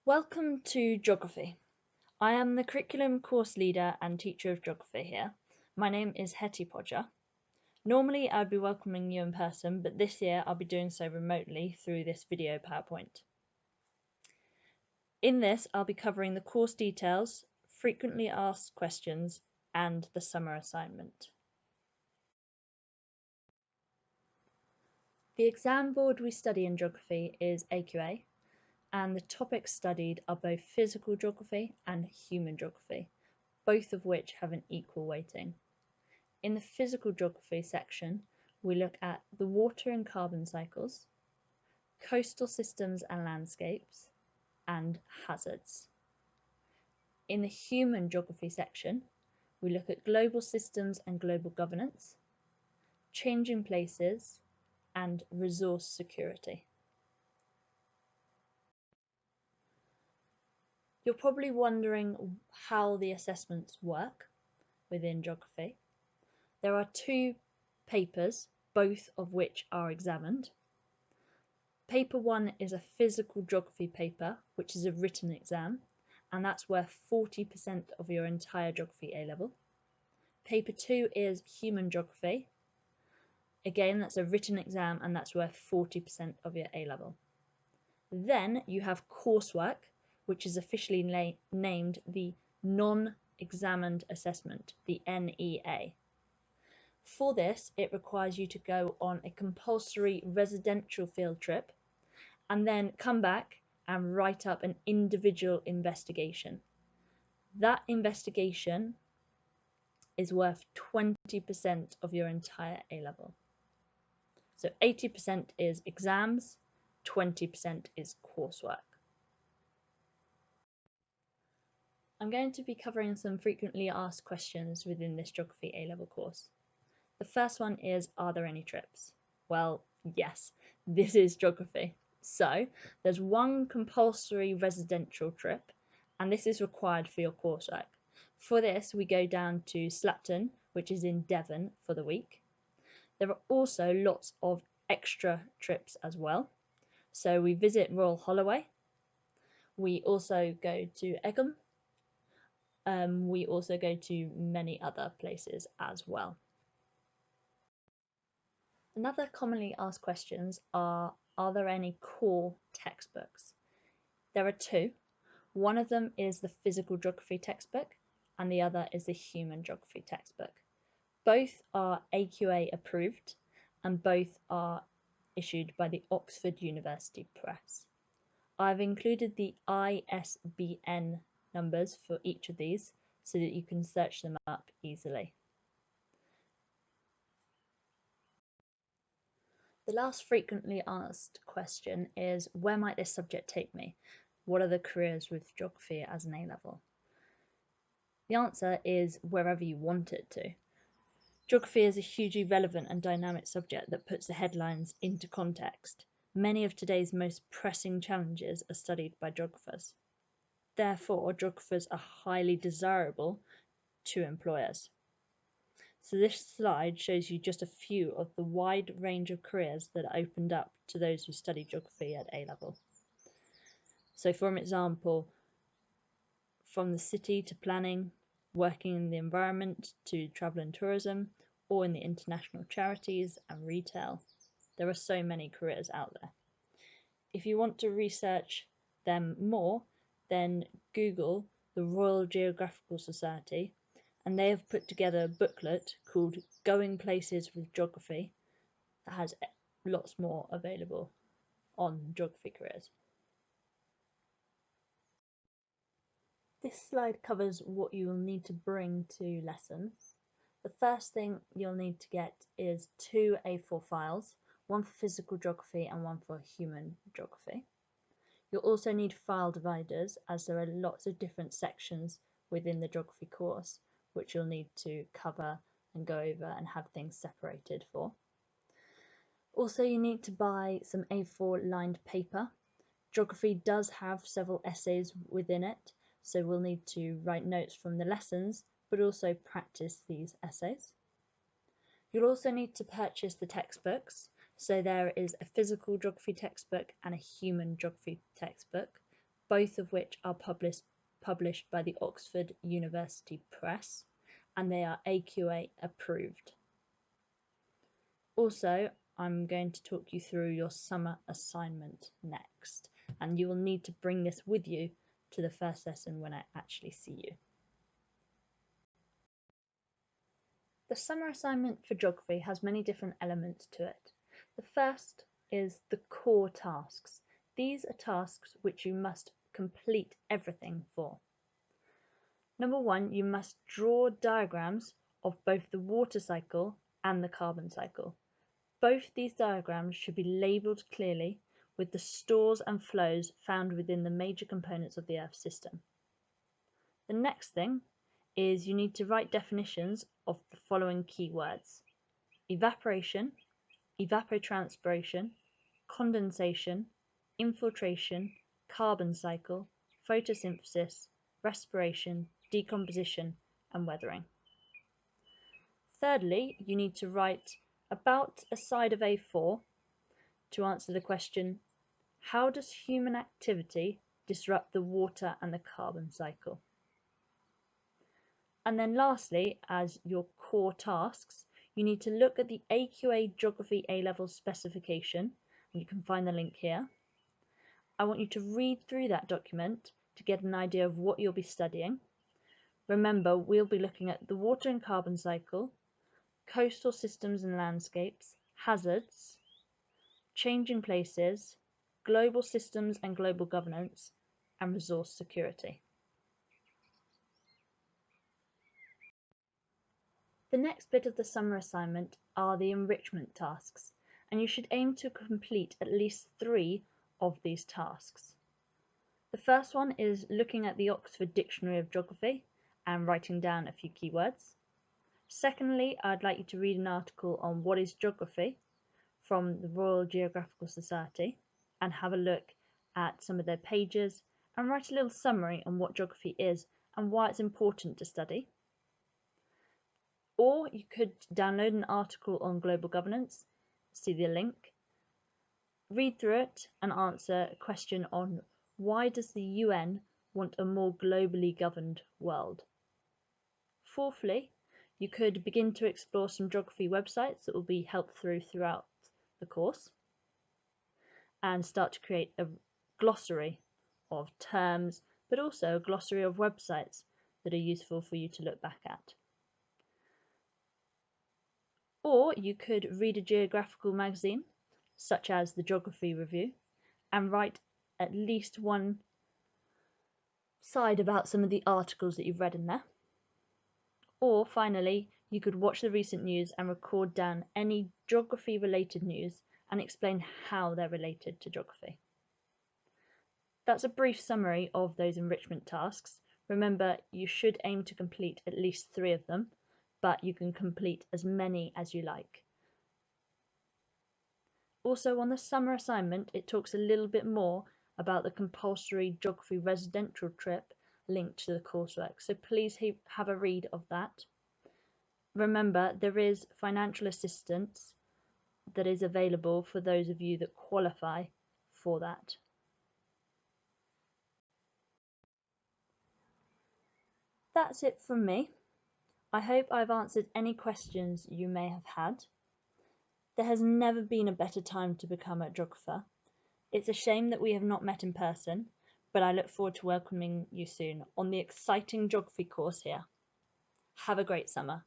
Welcome to Geography. I am the curriculum course leader and teacher of geography here. My name is Hetty Podger. Normally I'd be welcoming you in person, but this year I'll be doing so remotely through this video PowerPoint. In this, I'll be covering the course details, frequently asked questions, and the summer assignment. The exam board we study in geography is AQA, and the topics studied are both physical geography and human geography, both of which have an equal weighting. In the physical geography section, we look at the water and carbon cycles, coastal systems and landscapes, and hazards. In the human geography section, we look at global systems and global governance, changing places, and resource security. You're probably wondering how the assessments work within geography. There are two papers, both of which are examined. Paper 1 is a physical geography paper, which is a written exam, and that's worth 40% of your entire geography A-level. Paper 2 is human geography. Again, that's a written exam, and that's worth 40% of your A-level. Then you have coursework, which is officially named the non-examined assessment, the NEA. For this, it requires you to go on a compulsory residential field trip and then come back and write up an individual investigation. That investigation is worth 20% of your entire A-level. So 80% is exams, 20% is coursework. I'm going to be covering some frequently asked questions within this geography A-level course. The first one is, are there any trips? Well, yes, this is geography. So there's one compulsory residential trip, and this is required for your coursework. For this, we go down to Slapton, which is in Devon, for the week. There are also lots of extra trips as well. So we visit Royal Holloway. We also go to Egham. We also go to many other places as well. Another commonly asked questions are there any core textbooks? There are two. One of them is the physical geography textbook and the other is the human geography textbook. Both are AQA approved and both are issued by the Oxford University Press. I've included the ISBN numbers for each of these so that you can search them up easily. The last frequently asked question is, where might this subject take me? What are the careers with geography as an A-level? The answer is wherever you want it to. Geography is a hugely relevant and dynamic subject that puts the headlines into context. Many of today's most pressing challenges are studied by geographers. Therefore, geographers are highly desirable to employers. So this slide shows you just a few of the wide range of careers that are opened up to those who study geography at A-level. So for example, from the city to planning, working in the environment to travel and tourism, or in the international charities and retail. There are so many careers out there. If you want to research them more, then Google the Royal Geographical Society, and they have put together a booklet called Going Places with Geography that has lots more available on geography careers. This slide covers what you will need to bring to lessons. The first thing you'll need to get is 2 A4 files, one for physical geography and one for human geography. You'll also need file dividers, as there are lots of different sections within the geography course which you'll need to cover and go over and have things separated for. Also, you need to buy some A4 lined paper. Geography does have several essays within it, so we'll need to write notes from the lessons, but also practice these essays. You'll also need to purchase the textbooks. So there is a physical geography textbook and a human geography textbook. both of which are published by the Oxford University Press, and they are AQA approved. Also, I'm going to talk you through your summer assignment next, and you will need to bring this with you to the first lesson when I actually see you. The summer assignment for geography has many different elements to it. The first is the core tasks. These are tasks which you must complete everything for. Number one, you must draw diagrams of both the water cycle and the carbon cycle. Both these diagrams should be labelled clearly with the stores and flows found within the major components of the Earth system. The next thing is you need to write definitions of the following keywords: evaporation, evapotranspiration, condensation, infiltration, carbon cycle, photosynthesis, respiration, decomposition, and weathering. Thirdly, you need to write about a side of A4 to answer the question, how does human activity disrupt the water and the carbon cycle? And then lastly, as your core tasks, you need to look at the AQA Geography A-Level specification, and you can find the link here. I want you to read through that document to get an idea of what you'll be studying. Remember, we'll be looking at the water and carbon cycle, coastal systems and landscapes, hazards, changing places, global systems and global governance, and resource security. The next bit of the summer assignment are the enrichment tasks, and you should aim to complete at least 3 of these tasks. The first one is looking at the Oxford Dictionary of Geography and writing down a few keywords. Secondly, I'd like you to read an article on what is geography from the Royal Geographical Society and have a look at some of their pages and write a little summary on what geography is and why it's important to study. Or you could download an article on global governance, see the link, read through it and answer a question on why does the UN want a more globally governed world. Fourthly, you could begin to explore some geography websites that will be helped throughout the course and start to create a glossary of terms, but also a glossary of websites that are useful for you to look back at. Or you could read a geographical magazine, such as the Geography Review, and write at least one side about some of the articles that you've read in there. Or finally, you could watch the recent news and record down any geography related news and explain how they're related to geography. That's a brief summary of those enrichment tasks. Remember, you should aim to complete at least 3 of them, but you can complete as many as you like. Also, on the summer assignment, it talks a little bit more about the compulsory geography residential trip linked to the coursework, so please have a read of that. Remember, there is financial assistance that is available for those of you that qualify for that. That's it from me. I hope I've answered any questions you may have had. There has never been a better time to become a geographer. It's a shame that we have not met in person, but I look forward to welcoming you soon on the exciting geography course here. Have a great summer.